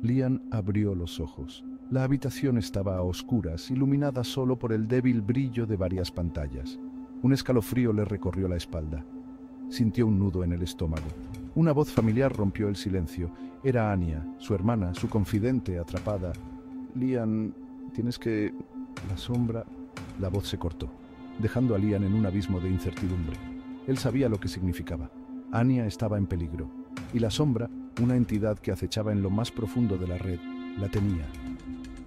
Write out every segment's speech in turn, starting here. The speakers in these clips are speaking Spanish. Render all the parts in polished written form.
Lian abrió los ojos. La habitación estaba a oscuras, iluminada solo por el débil brillo de varias pantallas. Un escalofrío le recorrió la espalda. Sintió un nudo en el estómago. Una voz familiar rompió el silencio. Era Anya, su hermana, su confidente, atrapada. Lian, tienes que... La sombra... La voz se cortó, dejando a Lian en un abismo de incertidumbre. Él sabía lo que significaba. Anya estaba en peligro, y la sombra, una entidad que acechaba en lo más profundo de la red, la tenía.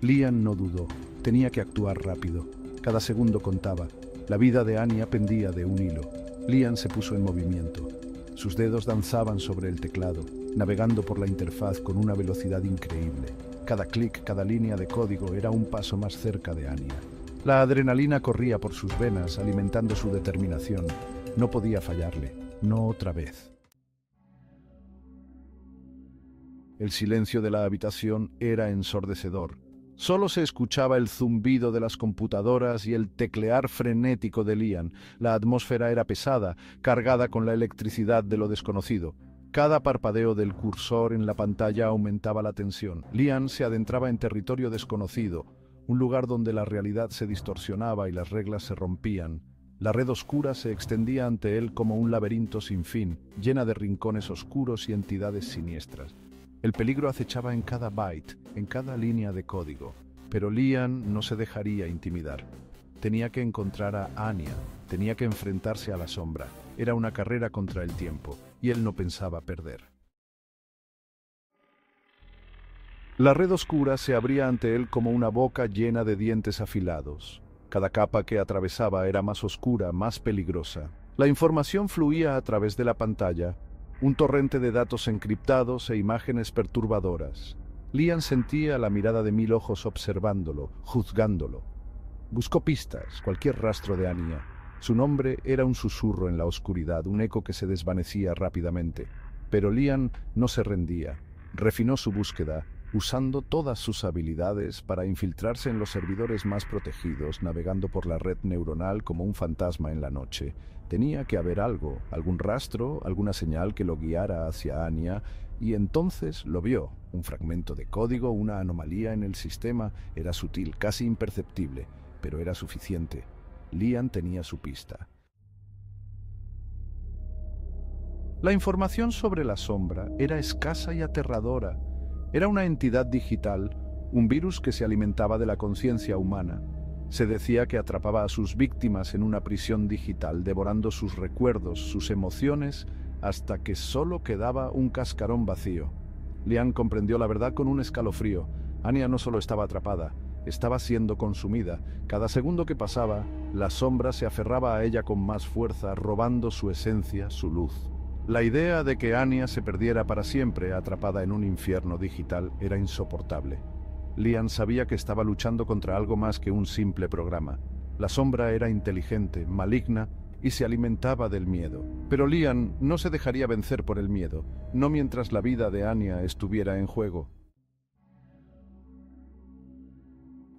Lian no dudó. Tenía que actuar rápido. Cada segundo contaba. La vida de Anya pendía de un hilo. Lian se puso en movimiento. Sus dedos danzaban sobre el teclado, navegando por la interfaz con una velocidad increíble. Cada clic, cada línea de código era un paso más cerca de Anya. La adrenalina corría por sus venas, alimentando su determinación. No podía fallarle, no otra vez. El silencio de la habitación era ensordecedor. Solo se escuchaba el zumbido de las computadoras y el teclear frenético de Lian. La atmósfera era pesada, cargada con la electricidad de lo desconocido. Cada parpadeo del cursor en la pantalla aumentaba la tensión. Lian se adentraba en territorio desconocido, un lugar donde la realidad se distorsionaba y las reglas se rompían. La red oscura se extendía ante él como un laberinto sin fin, llena de rincones oscuros y entidades siniestras. El peligro acechaba en cada byte, en cada línea de código. Pero Lian no se dejaría intimidar. Tenía que encontrar a Anya, tenía que enfrentarse a la sombra. Era una carrera contra el tiempo, y él no pensaba perder. La red oscura se abría ante él como una boca llena de dientes afilados. Cada capa que atravesaba era más oscura, más peligrosa. La información fluía a través de la pantalla, un torrente de datos encriptados e imágenes perturbadoras. Lian sentía la mirada de 1000 ojos observándolo, juzgándolo. Buscó pistas, cualquier rastro de Anya. Su nombre era un susurro en la oscuridad, un eco que se desvanecía rápidamente. Pero Lian no se rendía. Refinó su búsqueda, usando todas sus habilidades para infiltrarse en los servidores más protegidos, navegando por la red neuronal como un fantasma en la noche. Tenía que haber algo, algún rastro, alguna señal que lo guiara hacia Anya, y entonces lo vio. Un fragmento de código, una anomalía en el sistema. Era sutil, casi imperceptible, pero era suficiente. Lian tenía su pista. La información sobre la sombra era escasa y aterradora. Era una entidad digital, un virus que se alimentaba de la conciencia humana. Se decía que atrapaba a sus víctimas en una prisión digital, devorando sus recuerdos, sus emociones, hasta que solo quedaba un cascarón vacío. Lian comprendió la verdad con un escalofrío. Anya no solo estaba atrapada, estaba siendo consumida. Cada segundo que pasaba, la sombra se aferraba a ella con más fuerza, robando su esencia, su luz. La idea de que Anya se perdiera para siempre, atrapada en un infierno digital, era insoportable. Lian sabía que estaba luchando contra algo más que un simple programa. La sombra era inteligente, maligna, y se alimentaba del miedo. Pero Lian no se dejaría vencer por el miedo, no mientras la vida de Anya estuviera en juego.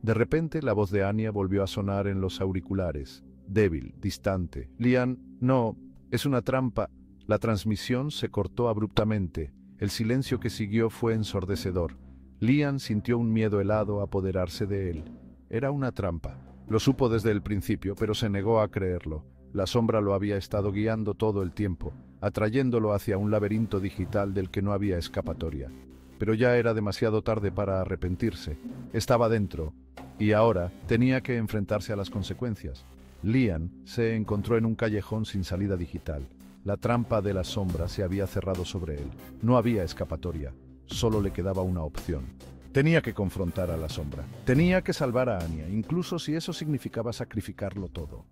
De repente, la voz de Anya volvió a sonar en los auriculares, débil, distante. Lian, no, es una trampa. La transmisión se cortó abruptamente. El silencio que siguió fue ensordecedor. Lian sintió un miedo helado apoderarse de él. Era una trampa. Lo supo desde el principio, pero se negó a creerlo. La sombra lo había estado guiando todo el tiempo, atrayéndolo hacia un laberinto digital del que no había escapatoria. Pero ya era demasiado tarde para arrepentirse. Estaba dentro, y ahora tenía que enfrentarse a las consecuencias. Lian se encontró en un callejón sin salida digital. La trampa de la sombra se había cerrado sobre él. No había escapatoria. Solo le quedaba una opción. Tenía que confrontar a la sombra. Tenía que salvar a Anya, incluso si eso significaba sacrificarlo todo.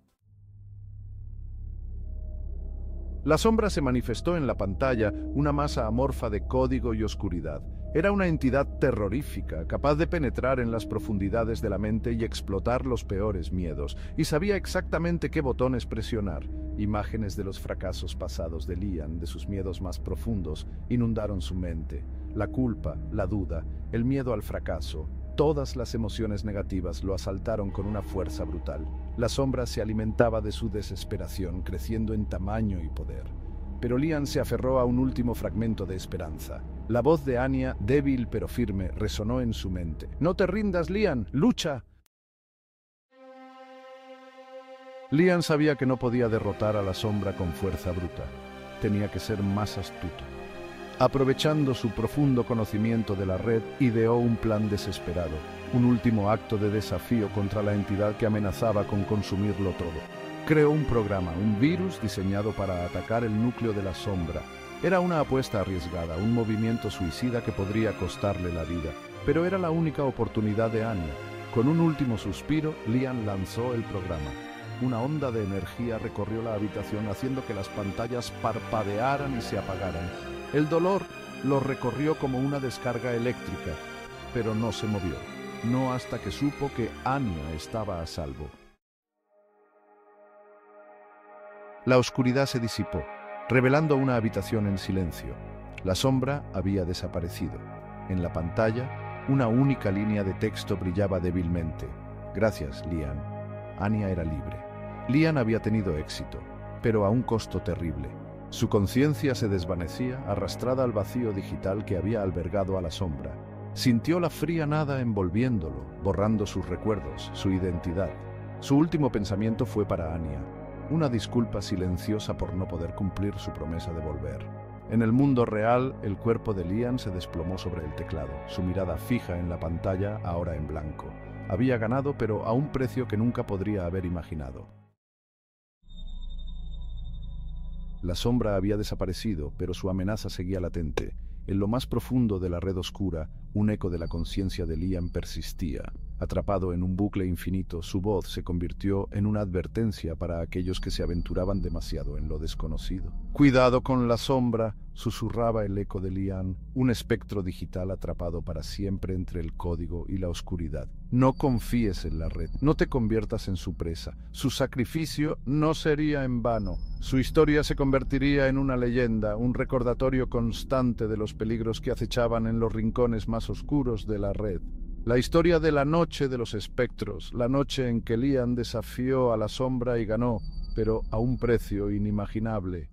La sombra se manifestó en la pantalla, una masa amorfa de código y oscuridad. Era una entidad terrorífica, capaz de penetrar en las profundidades de la mente y explotar los peores miedos, y sabía exactamente qué botones presionar. Imágenes de los fracasos pasados de Lian, de sus miedos más profundos, inundaron su mente. La culpa, la duda, el miedo al fracaso, todas las emociones negativas lo asaltaron con una fuerza brutal. La sombra se alimentaba de su desesperación, creciendo en tamaño y poder. pero Liam se aferró a un último fragmento de esperanza. La voz de Anya, débil pero firme, resonó en su mente. «No te rindas, Liam, lucha». Liam sabía que no podía derrotar a la sombra con fuerza bruta. Tenía que ser más astuto. Aprovechando su profundo conocimiento de la red, ideó un plan desesperado, un último acto de desafío contra la entidad que amenazaba con consumirlo todo. Creó un programa, un virus diseñado para atacar el núcleo de la sombra. Era una apuesta arriesgada, un movimiento suicida que podría costarle la vida, pero era la única oportunidad de Anya. Con un último suspiro, Liam lanzó el programa. Una onda de energía recorrió la habitación haciendo que las pantallas parpadearan y se apagaran. El dolor lo recorrió como una descarga eléctrica, pero no se movió, no hasta que supo que Anya estaba a salvo. La oscuridad se disipó, revelando una habitación en silencio. La sombra había desaparecido. En la pantalla, una única línea de texto brillaba débilmente. «Gracias, Liam». Anya era libre. Liam había tenido éxito, pero a un costo terrible. Su conciencia se desvanecía, arrastrada al vacío digital que había albergado a la sombra. Sintió la fría nada envolviéndolo, borrando sus recuerdos, su identidad. Su último pensamiento fue para Anya, una disculpa silenciosa por no poder cumplir su promesa de volver. En el mundo real, el cuerpo de Liam se desplomó sobre el teclado, su mirada fija en la pantalla, ahora en blanco. Había ganado, pero a un precio que nunca podría haber imaginado. La sombra había desaparecido, pero su amenaza seguía latente. En lo más profundo de la red oscura, un eco de la conciencia de Liam persistía. Atrapado en un bucle infinito, su voz se convirtió en una advertencia para aquellos que se aventuraban demasiado en lo desconocido. «Cuidado con la sombra», susurraba el eco de Liam, un espectro digital atrapado para siempre entre el código y la oscuridad. «No confíes en la red, no te conviertas en su presa. Su sacrificio no sería en vano. Su historia se convertiría en una leyenda, un recordatorio constante de los peligros que acechaban en los rincones más oscuros de la red». La historia de la noche de los espectros, la noche en que Liam desafió a la sombra y ganó, pero a un precio inimaginable.